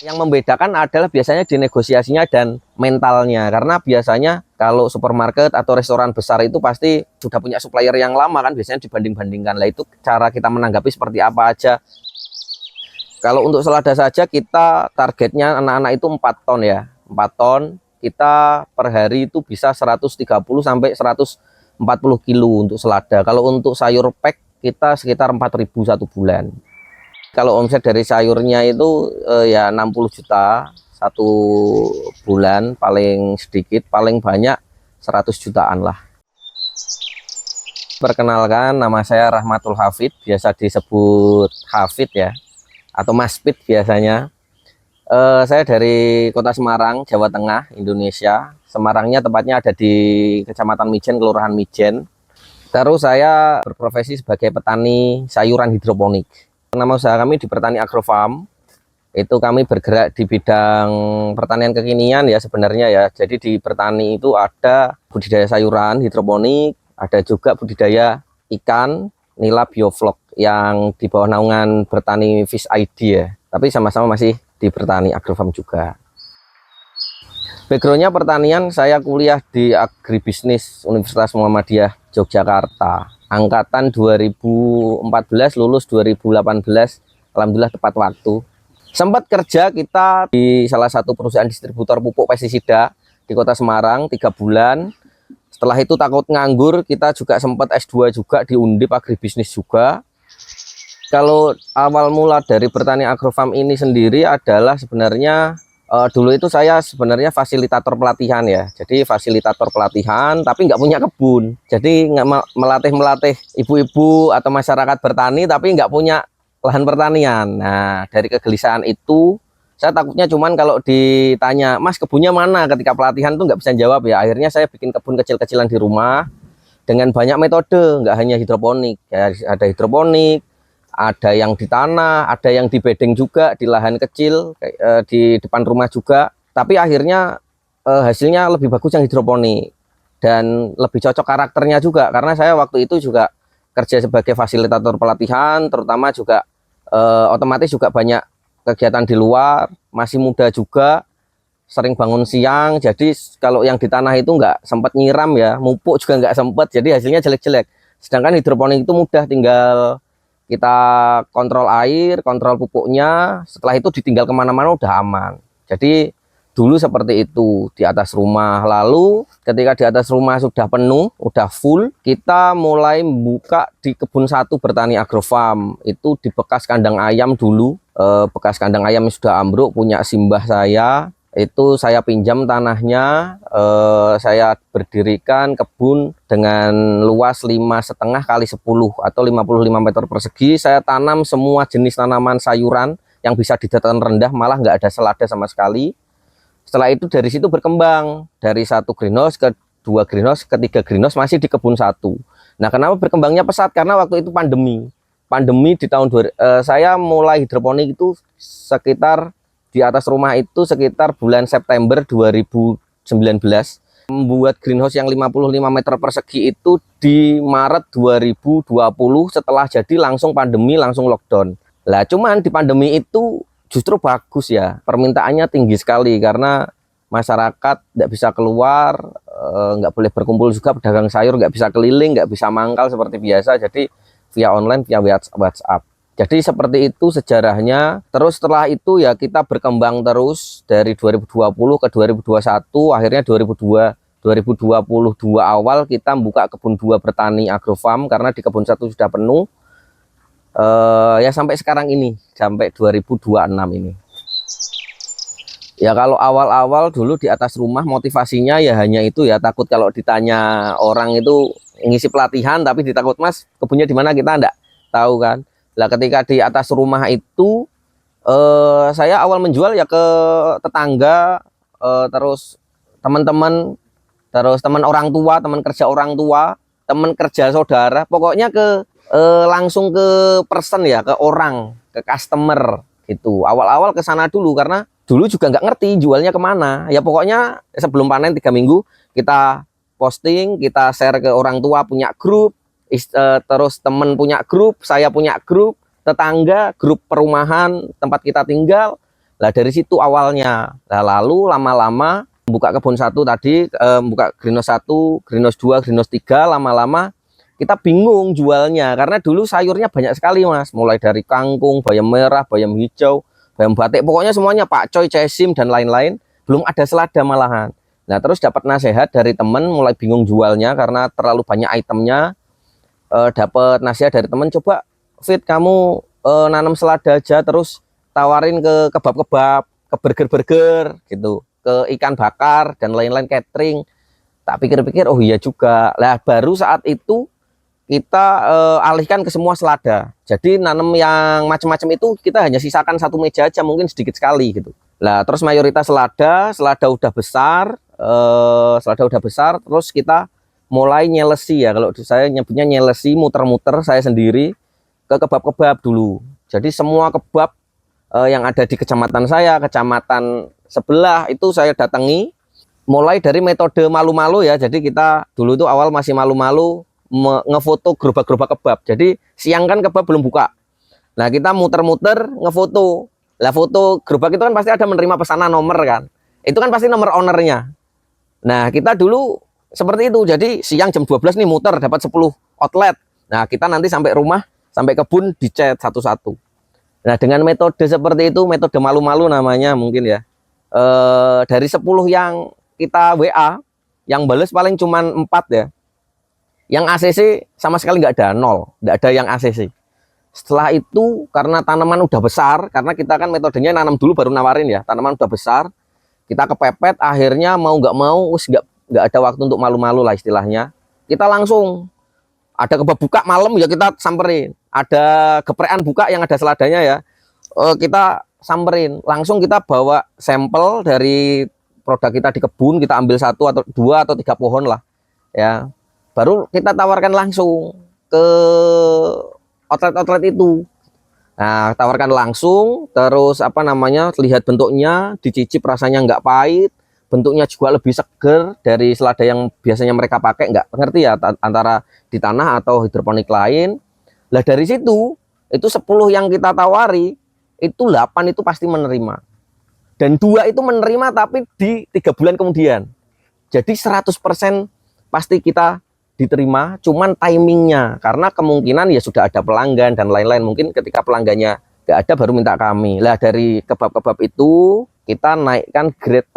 Yang membedakan adalah biasanya di negosiasinya dan mentalnya. Karena biasanya kalau supermarket atau restoran besar itu pasti sudah punya supplier yang lama kan, biasanya dibanding-bandingkan. Lah itu cara kita menanggapi seperti apa aja. Kalau untuk selada saja kita targetnya anak-anak itu 4 ton ya. 4 ton kita per hari itu bisa 130 sampai 140 kilo untuk selada. Kalau untuk sayur pack kita sekitar 4.000 satu bulan. Kalau omset dari sayurnya itu ya 60 juta satu bulan, paling sedikit, paling banyak 100 jutaan lah. Perkenalkan, nama saya Rahmatul Hafid, biasa disebut Hafid ya, atau Mas Pit biasanya. Saya dari Kota Semarang, Jawa Tengah, Indonesia. Semarangnya tepatnya ada di Kecamatan Mijen, Kelurahan Mijen. Terus saya berprofesi sebagai petani sayuran hidroponik. Nama usaha kami di Pertani Agrofarm. Itu kami bergerak di bidang pertanian kekinian ya sebenarnya ya. Jadi di Pertani itu ada budidaya sayuran hidroponik, ada juga budidaya ikan nila bioflok yang di bawah naungan Pertani Fish ID ya. Tapi sama-sama masih di Pertani Agrofarm juga. Backgroundnya pertanian, saya kuliah di agribisnis Universitas Muhammadiyah Yogyakarta. Angkatan 2014, lulus 2018, alhamdulillah tepat waktu. Sempat kerja kita di salah satu perusahaan distributor pupuk pestisida di Kota Semarang 3 bulan. Setelah itu takut nganggur, kita juga sempat S2 juga di Undip agribisnis juga. Kalau awal mula dari Pertani Agrofarm ini sendiri adalah sebenarnya dulu itu saya sebenarnya fasilitator pelatihan ya. Jadi fasilitator pelatihan tapi nggak punya kebun. Jadi nggak melatih ibu-ibu atau masyarakat bertani tapi nggak punya lahan pertanian. Nah dari kegelisahan itu saya takutnya cuman kalau ditanya, Mas kebunnya mana, ketika pelatihan tuh nggak bisa jawab ya. Akhirnya saya bikin kebun kecil-kecilan di rumah dengan banyak metode, nggak hanya hidroponik. Ya, ada hidroponik, ada yang di tanah, ada yang di bedeng juga, di lahan kecil, di depan rumah juga. Tapi akhirnya hasilnya lebih bagus yang hidroponik. Dan lebih cocok karakternya juga, karena saya waktu itu juga kerja sebagai fasilitator pelatihan, terutama juga otomatis juga banyak kegiatan di luar, masih muda juga, sering bangun siang. Jadi kalau yang di tanah itu nggak sempat nyiram ya, mupuk juga nggak sempat, jadi hasilnya jelek-jelek. Sedangkan hidroponik itu mudah, tinggal kita kontrol air, kontrol pupuknya, setelah itu ditinggal kemana-mana udah aman. Jadi dulu seperti itu di atas rumah. Lalu ketika di atas rumah sudah penuh, udah full, kita mulai buka di kebun satu Pertani Agrofarm. Itu di bekas kandang ayam dulu, bekas kandang ayam yang sudah ambruk, punya simbah saya. Itu saya pinjam tanahnya, saya berdirikan kebun dengan luas 5,5 kali 10 atau 55 meter persegi. Saya tanam semua jenis tanaman sayuran yang bisa di dataran rendah, malah nggak ada selada sama sekali. Setelah itu dari situ berkembang dari 1 greenhouse ke 2 greenhouse, ke 3 greenhouse, masih di kebun satu. Nah kenapa berkembangnya pesat? Karena waktu itu pandemi di tahun saya mulai hidroponik itu sekitar di atas rumah itu sekitar bulan September 2019. Membuat greenhouse yang 55 meter persegi itu di Maret 2020, setelah jadi langsung pandemi, langsung lockdown. Lah cuman di pandemi itu justru bagus ya, permintaannya tinggi sekali karena masyarakat nggak bisa keluar, nggak boleh berkumpul juga, pedagang sayur nggak bisa keliling, nggak bisa mangkal seperti biasa, jadi via online, via WhatsApp. Jadi seperti itu sejarahnya. Terus setelah itu ya kita berkembang terus dari 2020 ke 2021, akhirnya 2022 awal kita membuka kebun 2 Pertani Agrofarm karena di kebun satu sudah penuh. Ya sampai sekarang ini, sampai 2026 ini. Ya kalau awal-awal dulu di atas rumah motivasinya ya hanya itu ya, takut kalau ditanya orang itu ngisi pelatihan tapi ditakut, Mas kebunnya di mana, kita enggak tahu kan. Lah ketika di atas rumah itu saya awal menjual ya ke tetangga, terus teman-teman, terus teman orang tua, teman kerja orang tua, teman kerja saudara, pokoknya ke langsung ke person ya, ke orang, ke customer gitu. Awal-awal ke sana dulu karena dulu juga nggak ngerti jualnya kemana. Ya pokoknya sebelum panen 3 minggu kita posting, kita share ke orang tua, punya grup, terus temen punya grup, saya punya grup, tetangga, grup perumahan tempat kita tinggal. Lah dari situ awalnya. Nah, lalu lama-lama buka kebun satu tadi, buka greenhouse 1, greenhouse 2, greenhouse 3, lama-lama kita bingung jualnya karena dulu sayurnya banyak sekali Mas, mulai dari kangkung, bayam merah, bayam hijau, bayam batik, pokoknya semuanya pakcoy, cesim dan lain-lain, belum ada selada malahan. Nah terus dapat nasihat dari temen, mulai bingung jualnya karena terlalu banyak itemnya. Dapat nasihat dari temen, coba Fit kamu nanam selada aja, terus tawarin ke kebab-kebab, ke burger-burger gitu, ke ikan bakar dan lain-lain catering. Tak pikir-pikir, oh iya juga lah, baru saat itu kita alihkan ke semua selada. Jadi nanam yang macam-macam itu kita hanya sisakan satu meja aja, mungkin sedikit sekali gitu. Lah terus mayoritas selada udah besar, terus kita mulai nyelesi ya, kalau saya nyebutnya nyelesi, muter-muter saya sendiri ke kebab-kebab dulu. Jadi semua kebab yang ada di kecamatan saya, kecamatan sebelah itu saya datangi, mulai dari metode malu-malu ya. Jadi kita dulu itu awal masih malu-malu ngefoto gerobak-gerobak kebab. Jadi siang kan kebab belum buka. Nah kita muter-muter ngefoto. Lah foto gerobak itu kan pasti ada menerima pesanan nomor kan. Itu kan pasti nomor ownernya. Nah kita dulu seperti itu. Jadi siang jam 12 nih muter dapat 10 outlet. Nah kita nanti sampai rumah, sampai kebun dicet satu-satu. Nah dengan metode seperti itu, metode malu-malu namanya mungkin ya. Dari 10 yang kita WA, yang bales paling cuman 4 ya. Yang ACC sama sekali nggak ada, 0, nggak ada yang ACC. Setelah itu karena tanaman udah besar, karena kita kan metodenya nanam dulu baru nawarin ya, tanaman udah besar, kita kepepet, akhirnya mau nggak mau, nggak ada waktu untuk malu-malu lah istilahnya. Kita langsung ada kebab buka malam ya kita samperin, ada geprekan buka yang ada seladanya ya, kita samperin, langsung kita bawa sampel dari produk kita di kebun, kita ambil 1 atau 2 atau 3 pohon lah ya. Baru kita tawarkan langsung ke outlet-outlet itu. Nah, tawarkan langsung, terus apa namanya, lihat bentuknya, dicicip rasanya nggak pahit, bentuknya juga lebih seger dari selada yang biasanya mereka pakai, nggak ngerti ya, antara di tanah atau hidroponik lain. Lah dari situ, itu 10 yang kita tawari, itu 8 itu pasti menerima. Dan 2 itu menerima tapi di 3 bulan kemudian. Jadi 100% pasti kita diterima, cuman timingnya karena kemungkinan ya sudah ada pelanggan dan lain-lain, mungkin ketika pelanggannya nggak ada baru minta kami. Lah dari kebab-kebab itu kita naikkan grade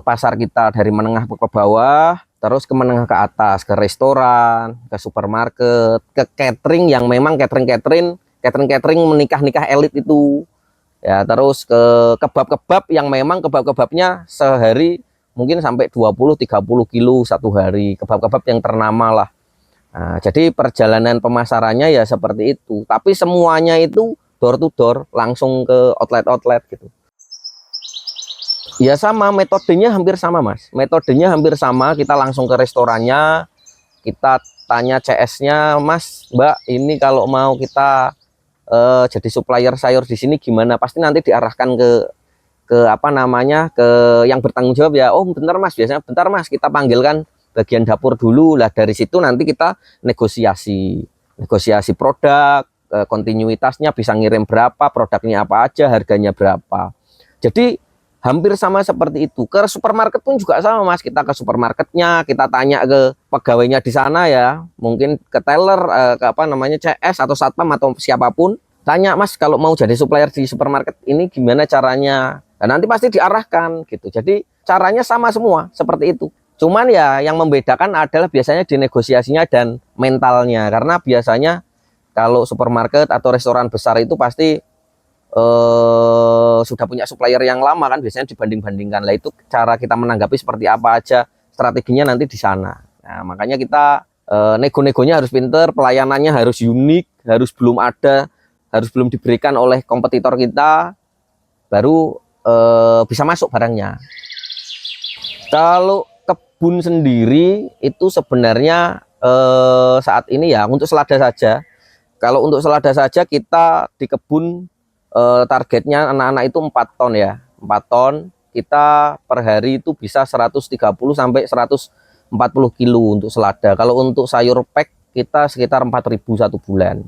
pasar kita dari menengah ke bawah, terus ke menengah ke atas, ke restoran, ke supermarket, ke catering yang memang catering menikah elit itu ya, terus ke kebab-kebab yang memang kebab-kebabnya sehari mungkin sampai 20-30 kilo satu hari, kebab-kebab yang ternama lah. Nah, jadi perjalanan pemasarannya ya seperti itu. Tapi semuanya itu door to door, langsung ke outlet-outlet gitu. Ya sama, metodenya hampir sama Mas. Metodenya hampir sama, kita langsung ke restorannya, kita tanya CS-nya, Mas, Mbak, ini kalau mau kita jadi supplier sayur di sini gimana? Pasti nanti diarahkan ke apa namanya, ke yang bertanggung jawab ya. Oh bentar Mas, biasanya bentar Mas, kita panggilkan bagian dapur dulu. Lah dari situ nanti kita negosiasi produk, kontinuitasnya bisa ngirim berapa, produknya apa aja, harganya berapa. Jadi hampir sama seperti itu. Ke supermarket pun juga sama Mas, kita ke supermarketnya, kita tanya ke pegawainya di sana ya, mungkin ke teller, ke apa namanya, CS atau satpam atau siapapun, tanya Mas kalau mau jadi supplier di supermarket ini gimana caranya. Dan nanti pasti diarahkan gitu. Jadi caranya sama semua seperti itu. Cuman ya yang membedakan adalah biasanya di negosiasinya dan mentalnya. Karena biasanya kalau supermarket atau restoran besar itu pasti sudah punya supplier yang lama kan, biasanya dibanding-bandingkan. Lah itu cara kita menanggapi seperti apa aja, strateginya nanti di sana. Nah, makanya kita nego-negonya harus pinter, pelayanannya harus unik, harus belum diberikan oleh kompetitor kita, baru bisa masuk barangnya. Kalau kebun sendiri itu sebenarnya saat ini ya untuk selada saja. Kalau untuk selada saja kita di kebun targetnya anak-anak itu 4 ton ya. 4 ton kita per hari itu bisa 130 sampai 140 kilo untuk selada. Kalau untuk sayur pack kita sekitar 4.000 satu bulan.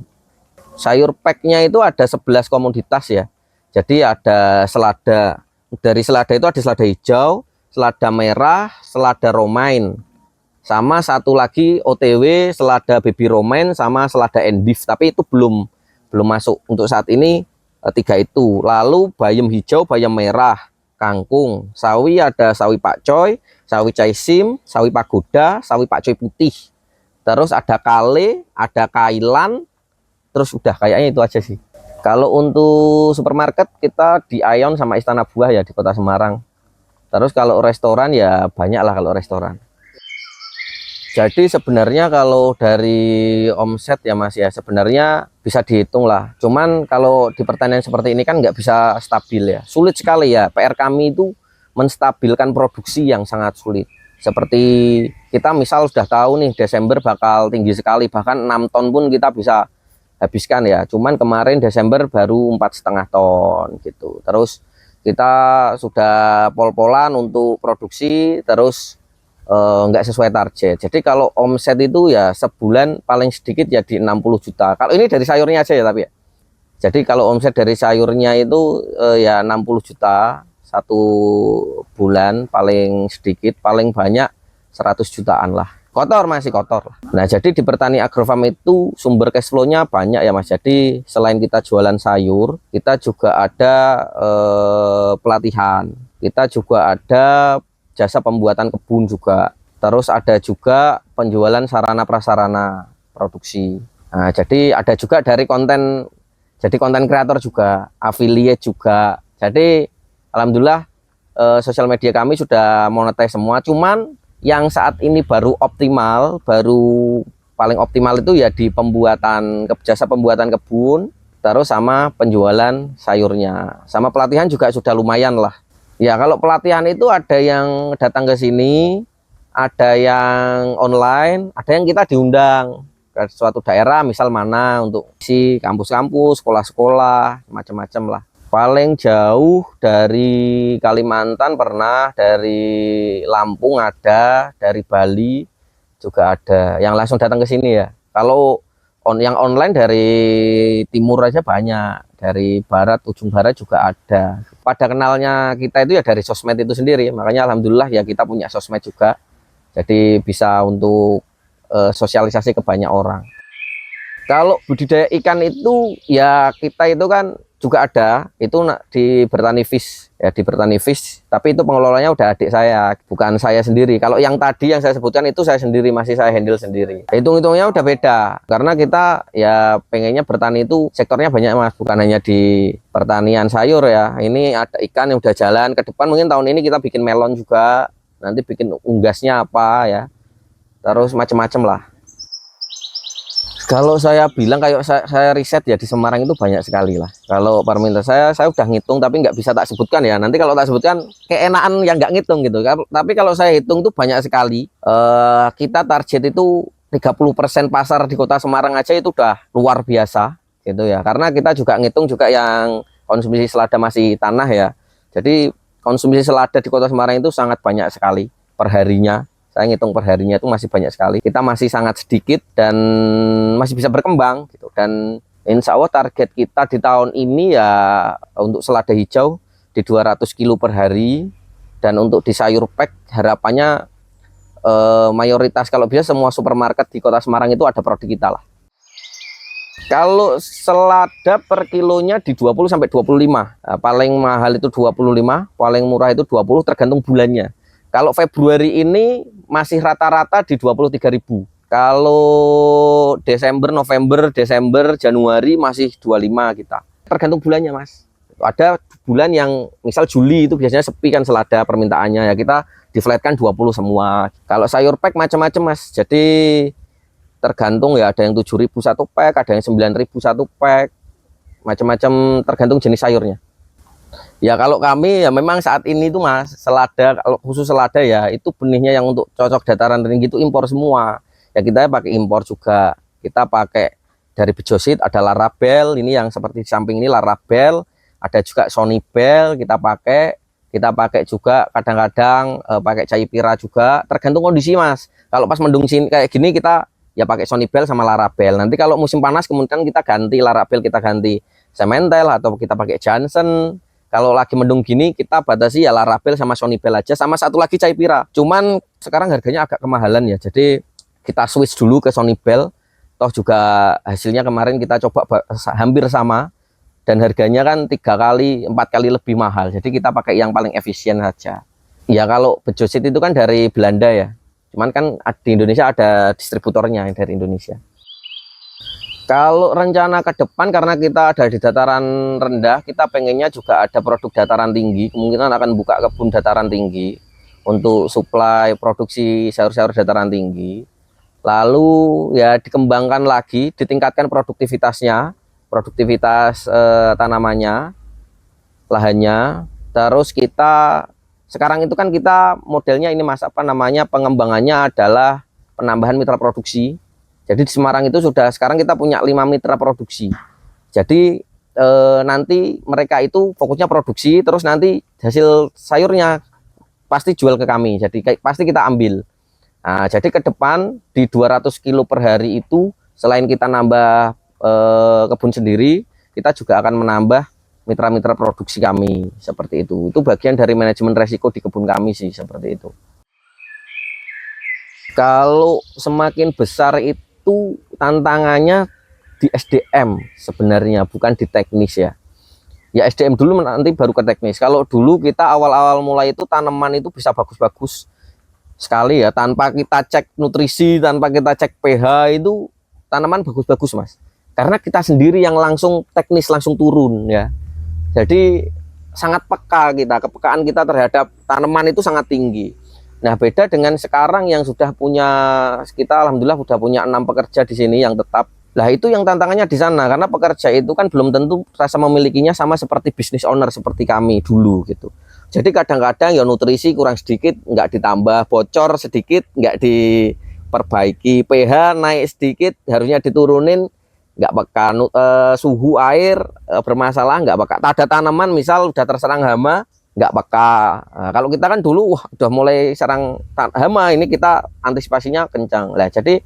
Sayur packnya itu ada 11 komoditas ya. Jadi ada selada, dari selada itu ada selada hijau, selada merah, selada romaine, sama satu lagi OTW selada baby romaine sama selada endive, tapi itu belum masuk untuk saat ini. Tiga itu. Lalu bayam hijau, bayam merah, kangkung, sawi, ada sawi pakcoy, sawi caisim, sawi pagoda, sawi pakcoy putih. Terus ada kale, ada kailan, terus udah kayaknya itu aja sih. Kalau untuk supermarket kita di Aeon sama Istana Buah ya di Kota Semarang. Terus kalau restoran ya banyak lah kalau restoran. Jadi sebenarnya kalau dari omset ya Mas ya, sebenarnya bisa dihitung lah. Cuman kalau di pertanian seperti ini kan nggak bisa stabil ya. Sulit sekali ya. PR kami itu menstabilkan produksi yang sangat sulit. Seperti kita misal sudah tahu nih Desember bakal tinggi sekali, bahkan 6 ton pun kita bisa habiskan ya. Cuman kemarin Desember baru 4,5 ton gitu. Terus kita sudah pol-polan untuk produksi, terus nggak sesuai target. Jadi kalau omset itu ya sebulan paling sedikit ya di 60 juta. Kalau ini dari sayurnya aja ya tapi ya. Jadi kalau omset dari sayurnya itu ya 60 juta satu bulan, paling sedikit, paling banyak 100 jutaan lah. Kotor, masih kotor. Nah jadi di Pertani Agrofarm itu sumber cash flow-nya banyak ya Mas. Jadi selain kita jualan sayur, kita juga ada pelatihan. Kita juga ada jasa pembuatan kebun juga. Terus ada juga penjualan sarana prasarana produksi. Nah, jadi ada juga dari konten, jadi konten kreator juga, affiliate juga. Jadi alhamdulillah sosial media kami sudah monetize semua. Cuman yang saat ini baru optimal, baru paling optimal itu ya di pembuatan, jasa pembuatan kebun, terus sama penjualan sayurnya. Sama pelatihan juga sudah lumayan lah. Ya kalau pelatihan itu ada yang datang ke sini, ada yang online, ada yang kita diundang ke suatu daerah, misal mana untuk si kampus-kampus, sekolah-sekolah, macam-macam lah. Paling jauh dari Kalimantan pernah, dari Lampung ada, dari Bali juga ada, yang langsung datang ke sini ya. Kalau yang online dari timur aja banyak, dari barat, ujung barat juga ada. Pada kenalnya kita itu ya dari sosmed itu sendiri, makanya alhamdulillah ya kita punya sosmed juga, jadi bisa untuk sosialisasi ke banyak orang. Kalau budidaya ikan itu ya kita itu kan juga ada, itu di Bertani Fish ya, di Bertani Fish, tapi itu pengelolanya udah adik saya, bukan saya sendiri. Kalau yang tadi yang saya sebutkan itu saya sendiri, masih saya handle sendiri. Hitung-hitungnya udah beda, karena kita ya pengennya bertani itu sektornya banyak Mas, bukan hanya di pertanian sayur ya. Ini ada ikan yang udah jalan ke depan, mungkin tahun ini kita bikin melon juga, nanti bikin unggasnya apa ya, terus macam-macam lah. Kalau saya bilang kayak saya riset ya di Semarang itu banyak sekali lah. Kalau permintaan saya udah ngitung tapi nggak bisa tak sebutkan ya. Nanti kalau tak sebutkan keenaan yang nggak ngitung gitu. Tapi kalau saya hitung tuh banyak sekali. Kita target itu 30% pasar di Kota Semarang aja itu udah luar biasa gitu ya. Karena kita juga ngitung juga yang konsumsi selada masih tanah ya. Jadi konsumsi selada di Kota Semarang itu sangat banyak sekali perharinya. Saya ngitung perharinya itu masih banyak sekali. Kita masih sangat sedikit dan masih bisa berkembang gitu. Dan insya Allah target kita di tahun ini ya untuk selada hijau di 200 kilo per hari. Dan untuk di sayur pack harapannya mayoritas, kalau bisa semua supermarket di Kota Semarang itu ada produk kita lah. Kalau selada per kilonya di 20 sampai 25. Nah, paling mahal itu 25, paling murah itu 20, tergantung bulannya. Kalau Februari ini masih rata-rata di 23.000. Kalau Desember, November, Desember, Januari masih 25 kita. Tergantung bulannya Mas. Ada bulan yang misal Juli itu biasanya sepi kan selada permintaannya ya, kita di-flatkan 20 semua. Kalau sayur pack macam-macam Mas. Jadi tergantung ya, ada yang 7.000 satu pack, ada yang 9.000 satu pack. Macam-macam tergantung jenis sayurnya. Ya kalau kami ya memang saat ini tuh Mas, selada, kalau khusus selada ya itu benihnya yang untuk cocok dataran tinggi itu impor semua. Ya kita pakai impor juga. Kita pakai dari Bejosit, ada Larabel, ini yang seperti di samping ini Larabel, ada juga Sonibel kita pakai juga kadang-kadang pakai Caipira juga, tergantung kondisi Mas. Kalau pas mendung sini kayak gini kita ya pakai Sonibel sama Larabel. Nanti kalau musim panas kemudian kita ganti Larabel, kita ganti sementel atau kita pakai Johnson. Kalau lagi mendung gini kita batasi ya Larabel sama Sonibel aja, sama satu lagi Caipira. Cuman sekarang harganya agak kemahalan ya, jadi kita switch dulu ke Sonibel. Toh juga hasilnya kemarin kita coba hampir sama dan harganya kan 3 kali 4 kali lebih mahal, jadi kita pakai yang paling efisien saja. Ya kalau Bejosit itu kan dari Belanda ya, cuman kan di Indonesia ada distributornya yang dari Indonesia. Kalau rencana ke depan, karena kita ada di dataran rendah, kita pengennya juga ada produk dataran tinggi. Kemungkinan akan buka kebun dataran tinggi untuk suplai produksi sayur-sayur dataran tinggi. Lalu ya dikembangkan lagi, ditingkatkan produktivitasnya, produktivitas tanamannya, lahannya. Terus kita sekarang itu kan kita modelnya ini Mas, apa namanya, pengembangannya adalah penambahan mitra produksi. Jadi di Semarang itu sudah sekarang kita punya 5 mitra produksi. Jadi nanti mereka itu fokusnya produksi, terus nanti hasil sayurnya pasti jual ke kami. Jadi pasti kita ambil. Nah, jadi ke depan di 200 kilo per hari itu selain kita nambah kebun sendiri, kita juga akan menambah mitra-mitra produksi kami seperti itu. Itu bagian dari manajemen resiko di kebun kami sih, seperti itu. Kalau semakin besar itu tantangannya di SDM sebenarnya, bukan di teknis ya. Ya SDM dulu, nanti baru ke teknis. Kalau dulu kita awal-awal mulai itu tanaman itu bisa bagus-bagus sekali ya, tanpa kita cek nutrisi, tanpa kita cek pH, itu tanaman bagus-bagus Mas. Karena kita sendiri yang langsung teknis, langsung turun ya. Jadi sangat peka kita, kepekaan kita terhadap tanaman itu sangat tinggi. Nah, beda dengan sekarang yang sudah punya, kita alhamdulillah sudah punya 6 pekerja di sini yang tetap. Lah itu yang tantangannya di sana, karena pekerja itu kan belum tentu rasa memilikinya sama seperti bisnis owner seperti kami dulu gitu. Jadi kadang-kadang ya nutrisi kurang sedikit nggak ditambah, bocor sedikit nggak diperbaiki, pH naik sedikit harusnya diturunin nggak peka, suhu air bermasalah nggak peka, ada tanaman misal udah terserang hama nggak peka. Nah, kalau kita kan dulu udah mulai serang hama, ini kita antisipasinya kencang lah. Jadi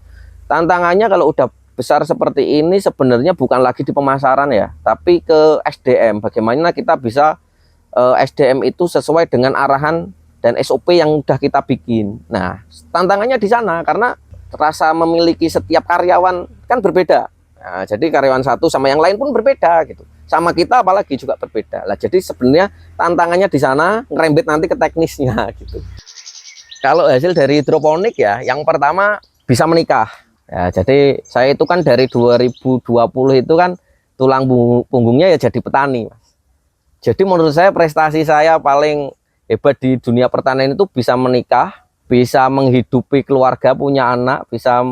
tantangannya kalau udah besar seperti ini sebenarnya bukan lagi di pemasaran ya, tapi ke SDM. Bagaimana kita bisa SDM itu sesuai dengan arahan dan SOP yang udah kita bikin. Nah, tantangannya di sana karena rasa memiliki setiap karyawan kan berbeda. Nah, jadi karyawan satu sama yang lain pun berbeda gitu. Sama kita apalagi juga berbeda. Lah jadi sebenarnya tantangannya di sana, ngerembet nanti ke teknisnya gitu. Kalau hasil dari hidroponik ya, yang pertama bisa menikah. Ya, jadi saya itu kan dari 2020 itu kan tulang punggungnya ya jadi petani, Mas. Jadi menurut saya prestasi saya paling hebat di dunia pertanian itu bisa menikah, bisa menghidupi keluarga, punya anak, bisa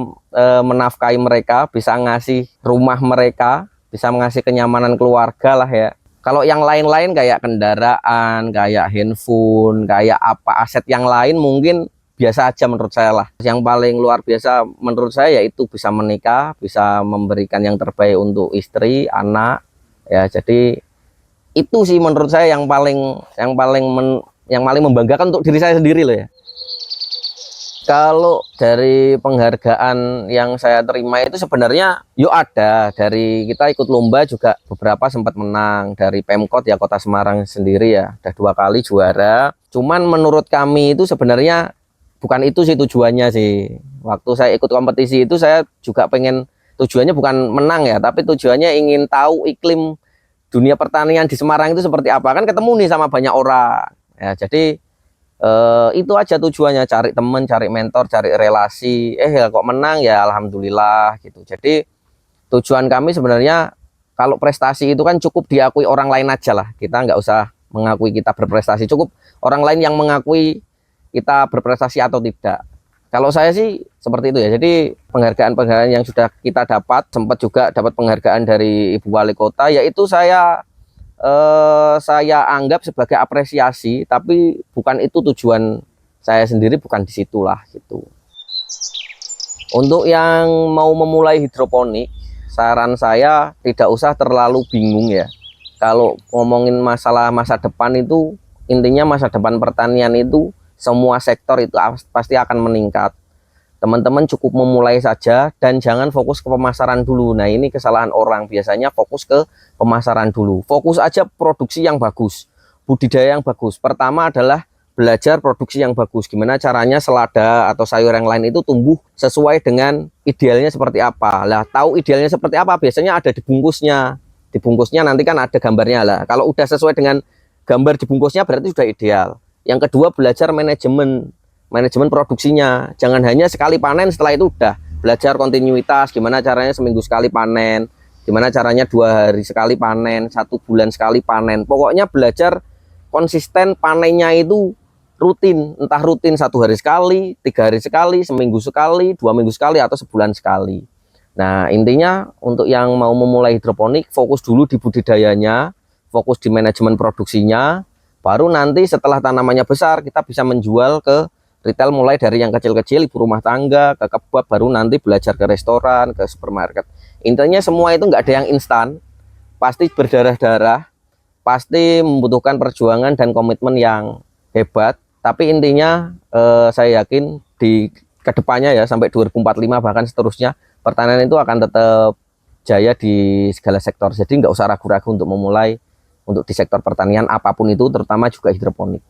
menafkahi mereka, bisa ngasih rumah mereka, bisa mengasih kenyamanan keluarga lah ya. Kalau yang lain-lain kayak kendaraan, kayak handphone, kayak apa aset yang lain mungkin biasa aja menurut saya lah. Yang paling luar biasa menurut saya yaitu bisa menikah, bisa memberikan yang terbaik untuk istri, anak. Ya, jadi itu sih menurut saya yang paling membanggakan untuk diri saya sendiri loh ya. Kalau dari penghargaan yang saya terima itu sebenarnya yuk ada dari kita ikut lomba juga beberapa sempat menang dari Pemkot ya, Kota Semarang sendiri ya, udah 2 kali juara. Cuman menurut kami itu sebenarnya bukan itu sih tujuannya sih. Waktu saya ikut kompetisi itu saya juga pengen, tujuannya bukan menang ya, tapi tujuannya ingin tahu iklim dunia pertanian di Semarang itu seperti apa. Kan ketemu nih sama banyak orang ya, jadi itu aja tujuannya, cari temen, cari mentor, cari relasi. Ya kok menang ya alhamdulillah gitu. Jadi tujuan kami sebenarnya kalau prestasi itu kan cukup diakui orang lain aja lah, kita nggak usah mengakui kita berprestasi, cukup orang lain yang mengakui kita berprestasi atau tidak. Kalau saya sih seperti itu ya. Jadi penghargaan-penghargaan yang sudah kita dapat, sempat juga dapat penghargaan dari Ibu Wali Kota, yaitu saya anggap sebagai apresiasi, tapi bukan itu tujuan saya sendiri, bukan disitulah gitu. Untuk yang mau memulai hidroponik, saran saya tidak usah terlalu bingung ya. Kalau ngomongin masalah masa depan itu, intinya masa depan pertanian itu semua sektor itu pasti akan meningkat. teman-teman cukup memulai saja dan jangan fokus ke pemasaran dulu. Nah, ini kesalahan orang, biasanya fokus ke pemasaran dulu. Fokus aja produksi yang bagus, budidaya yang bagus. Pertama adalah belajar produksi yang bagus. Gimana caranya selada atau sayur yang lain itu tumbuh sesuai dengan idealnya seperti apa. Lah, tahu idealnya seperti apa biasanya ada di bungkusnya. Di bungkusnya nanti kan ada gambarnya lah. Kalau udah sesuai dengan gambar di bungkusnya berarti sudah ideal. Yang kedua, belajar manajemen produksinya. Jangan hanya sekali panen setelah itu udah. Belajar kontinuitas, gimana caranya seminggu sekali panen, gimana caranya 2 hari sekali panen, 1 bulan sekali panen. Pokoknya belajar konsisten panennya itu rutin, entah rutin 1 hari sekali, 3 hari sekali, seminggu sekali, 2 minggu sekali, atau sebulan sekali. Nah, intinya untuk yang mau memulai hidroponik, fokus dulu di budidayanya, fokus di manajemen produksinya, baru nanti setelah tanamannya besar kita bisa menjual ke retail, mulai dari yang kecil-kecil, ibu rumah tangga, ke kebab, baru nanti belajar ke restoran, ke supermarket. Intinya semua itu nggak ada yang instan, pasti berdarah-darah, pasti membutuhkan perjuangan dan komitmen yang hebat. Tapi intinya saya yakin di kedepannya ya, sampai 2045 bahkan seterusnya, pertanian itu akan tetap jaya di segala sektor. Jadi nggak usah ragu-ragu untuk memulai untuk di sektor pertanian apapun itu, terutama juga hidroponik.